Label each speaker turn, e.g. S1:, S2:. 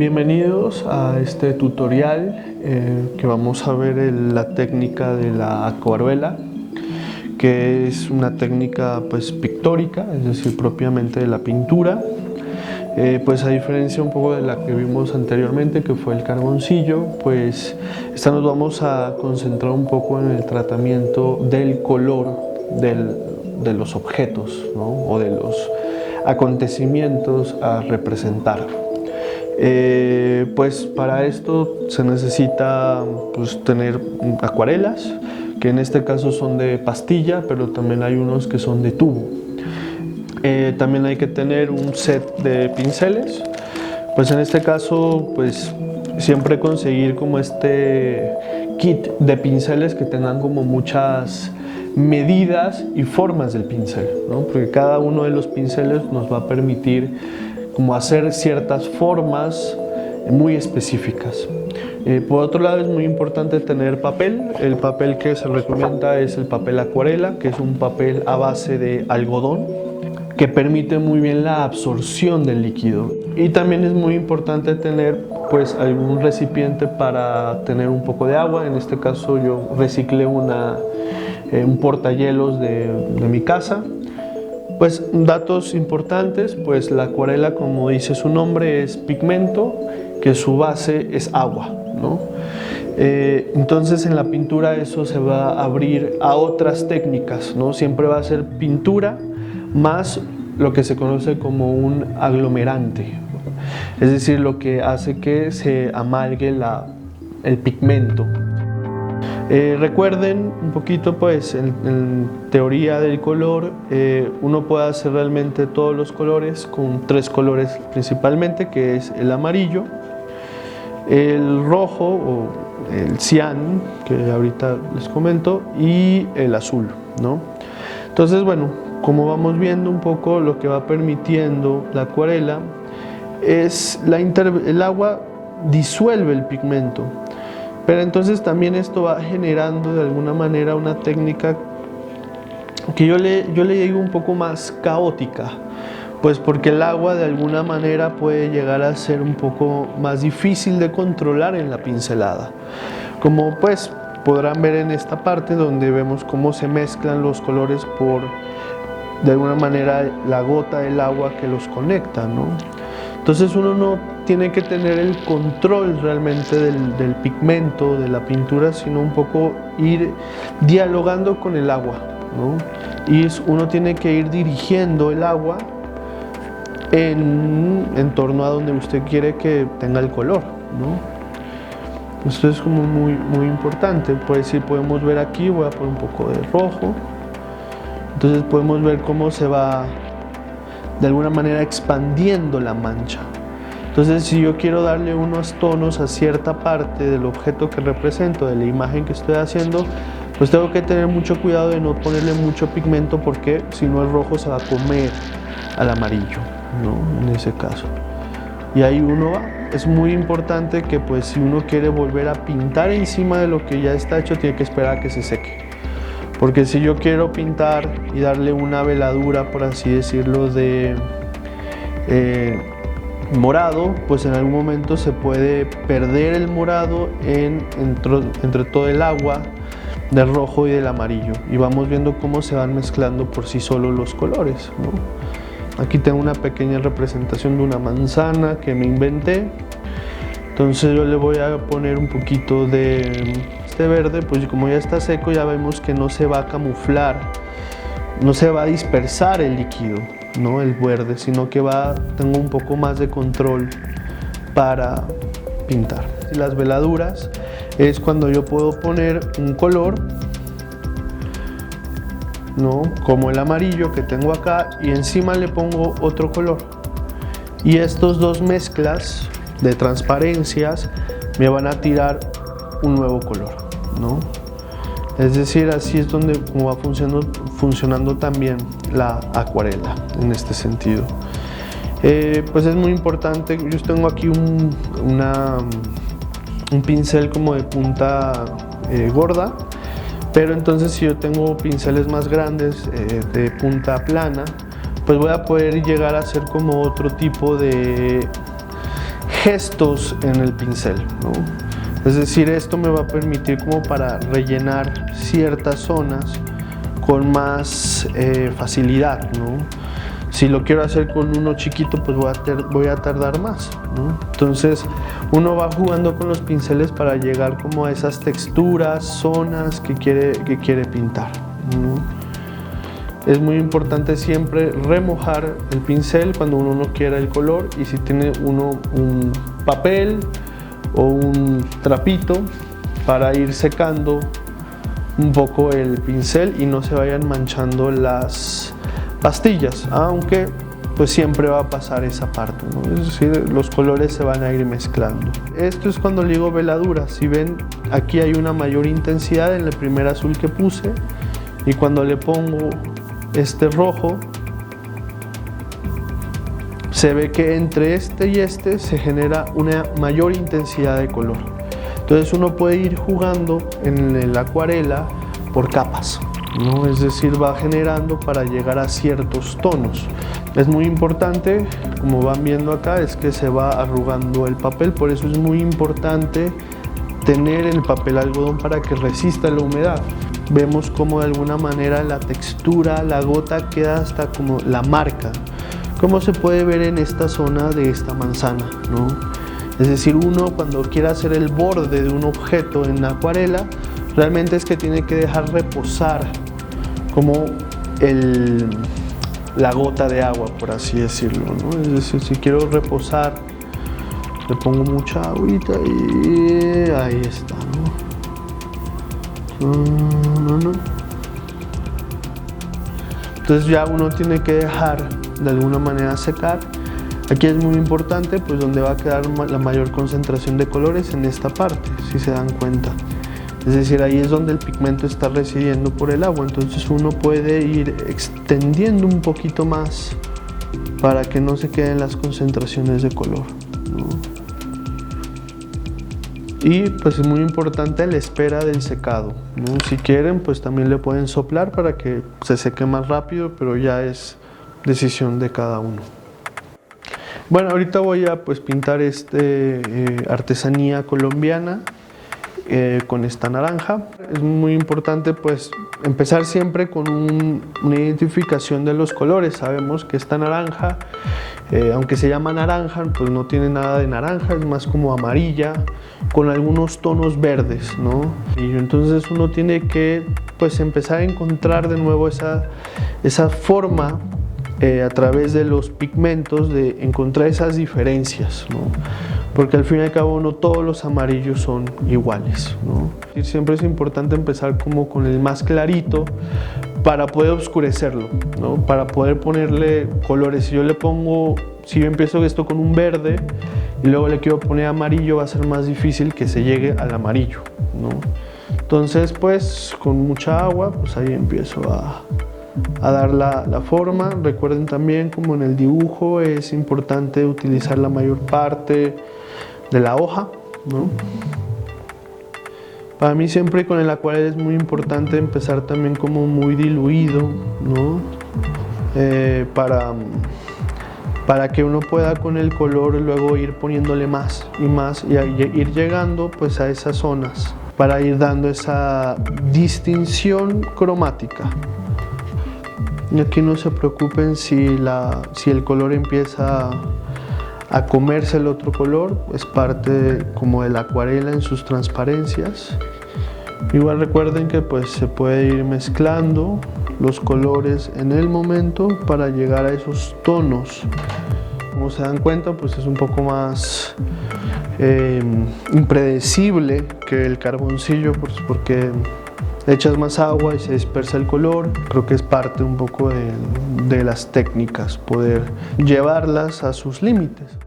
S1: Bienvenidos a este tutorial que vamos a ver la técnica de la acuarela, que es una técnica pictórica, es decir, propiamente de la pintura. A diferencia un poco de la que vimos anteriormente, que fue el carboncillo, pues esta nos vamos a concentrar un poco en el tratamiento del color de los objetos, ¿no? O de los acontecimientos a representar. Para esto se necesita tener acuarelas, que en este caso son de pastilla, pero también hay unos que son de tubo. También hay que tener un set de pinceles. En este caso siempre conseguir como este kit de pinceles que tengan como muchas medidas y formas del pincel, ¿no? Porque cada uno de los pinceles nos va a permitir como hacer ciertas formas muy específicas. Por otro lado, es muy importante tener papel. El papel que se recomienda es el papel acuarela, que es un papel a base de algodón, que permite muy bien la absorción del líquido. Y también es muy importante tener algún recipiente para tener un poco de agua. En este caso yo reciclé un portahielos de mi casa. Datos importantes, la acuarela, como dice su nombre, es pigmento, que su base es agua, ¿no? Entonces en la pintura eso se va a abrir a otras técnicas, ¿no? Siempre va a ser pintura más lo que se conoce como un aglomerante, es decir, lo que hace que se amalgue el pigmento. Recuerden un poquito en teoría del color, uno puede hacer realmente todos los colores con tres colores principalmente, que es el amarillo, el rojo o el cian, que ahorita les comento, y el azul, ¿no? Entonces, bueno, como vamos viendo un poco, lo que va permitiendo la acuarela es el agua disuelve el pigmento, pero entonces también esto va generando de alguna manera una técnica que yo le digo un poco más caótica, porque el agua de alguna manera puede llegar a ser un poco más difícil de controlar en la pincelada, como podrán ver en esta parte donde vemos cómo se mezclan los colores por de alguna manera la gota del agua que los conecta, ¿no? Entonces uno no tiene que tener el control realmente del pigmento, de la pintura, sino un poco ir dialogando con el agua, ¿no? Y uno tiene que ir dirigiendo el agua en torno a donde usted quiere que tenga el color, ¿no? Esto es como muy importante. Podemos ver aquí, voy a poner un poco de rojo. Entonces podemos ver cómo se va de alguna manera expandiendo la mancha. Entonces, si yo quiero darle unos tonos a cierta parte del objeto que represento, de la imagen que estoy haciendo, tengo que tener mucho cuidado de no ponerle mucho pigmento, porque si no el rojo se va a comer al amarillo, ¿no? En ese caso. Y ahí uno va. Es muy importante que si uno quiere volver a pintar encima de lo que ya está hecho, tiene que esperar a que se seque. Porque si yo quiero pintar y darle una veladura, por así decirlo, de morado, en algún momento se puede perder el morado entre todo el agua del rojo y del amarillo. Y vamos viendo cómo se van mezclando por sí solos los colores, ¿no? Aquí tengo una pequeña representación de una manzana que me inventé. Entonces yo le voy a poner un poquito de este verde, como ya está seco, ya vemos que no se va a camuflar, no se va a dispersar el líquido, ¿no? El verde, sino que tengo un poco más de control para pintar. Y las veladuras es cuando yo puedo poner un color, ¿no? Como el amarillo que tengo acá, y encima le pongo otro color. Y estos dos mezclas de transparencias me van a tirar un nuevo color, ¿no? Es decir, así es como va funcionando también la acuarela en este sentido. Es muy importante. Yo tengo aquí un pincel como de punta gorda, pero entonces si yo tengo pinceles más grandes de punta plana, voy a poder llegar a hacer como otro tipo de gestos en el pincel, ¿no? Es decir, esto me va a permitir como para rellenar ciertas zonas con más facilidad, ¿no? Si lo quiero hacer con uno chiquito, pues voy a tardar más, ¿no? Entonces uno va jugando con los pinceles para llegar como a esas texturas, zonas que quiere pintar, ¿no? Es muy importante siempre remojar el pincel cuando uno no quiera el color, y si tiene uno un papel o un trapito para ir secando un poco el pincel y no se vayan manchando las pastillas, aunque pues siempre va a pasar esa parte, ¿no? Es decir, los colores se van a ir mezclando. Esto es cuando le digo veladura. Si ven, aquí hay una mayor intensidad en el primer azul que puse, y cuando le pongo este rojo, se ve que entre este y este se genera una mayor intensidad de color. Entonces uno puede ir jugando en la acuarela por capas, ¿no? Es decir, va generando para llegar a ciertos tonos. Es muy importante, como van viendo acá, es que se va arrugando el papel, por eso es muy importante tener el papel algodón para que resista la humedad. Vemos como de alguna manera la textura, la gota queda hasta como la marca, como se puede ver en esta zona de esta manzana, ¿no? Es decir, uno cuando quiere hacer el borde de un objeto en la acuarela, realmente es que tiene que dejar reposar como la gota de agua, por así decirlo, ¿no? Es decir, si quiero reposar, le pongo mucha agüita y ahí está, ¿no? Entonces ya uno tiene que dejar de alguna manera secar. Aquí es muy importante, pues donde va a quedar la mayor concentración de colores, en esta parte, si se dan cuenta. Es decir, ahí es donde el pigmento está residiendo por el agua, entonces uno puede ir extendiendo un poquito más para que no se queden las concentraciones de color, ¿no? Y pues es muy importante la espera del secado, ¿no? Si quieren, pues también le pueden soplar para que se seque más rápido, pero ya es decisión de cada uno. Bueno, ahorita voy a pues pintar artesanía colombiana con esta naranja. Es muy importante pues empezar siempre con una identificación de los colores. Sabemos que esta naranja, aunque se llama naranja, pues no tiene nada de naranja, es más como amarilla con algunos tonos verdes, ¿no? Y entonces uno tiene que pues empezar a encontrar de nuevo esa forma a través de los pigmentos, de encontrar esas diferencias, ¿no? Porque al fin y al cabo no todos los amarillos son iguales, ¿no? Y siempre es importante empezar como con el más clarito para poder oscurecerlo, ¿no? Para poder ponerle colores. Si yo empiezo esto con un verde y luego le quiero poner amarillo, va a ser más difícil que se llegue al amarillo, ¿no? Entonces pues con mucha agua, pues ahí empiezo a dar la forma. Recuerden también, como en el dibujo, es importante utilizar la mayor parte de la hoja, ¿no? Para mí siempre con el acuarela es muy importante empezar también como muy diluido, ¿no? Para que uno pueda con el color luego ir poniéndole más y más y ir llegando pues a esas zonas para ir dando esa distinción cromática. Y aquí no se preocupen si el color empieza a comerse el otro color, es parte como de la acuarela en sus transparencias. Igual recuerden que pues se puede ir mezclando los colores en el momento para llegar a esos tonos. Como se dan cuenta, pues es un poco más impredecible que el carboncillo, pues, porque echas más agua y se dispersa el color. Creo que es parte un poco de las técnicas, poder llevarlas a sus límites.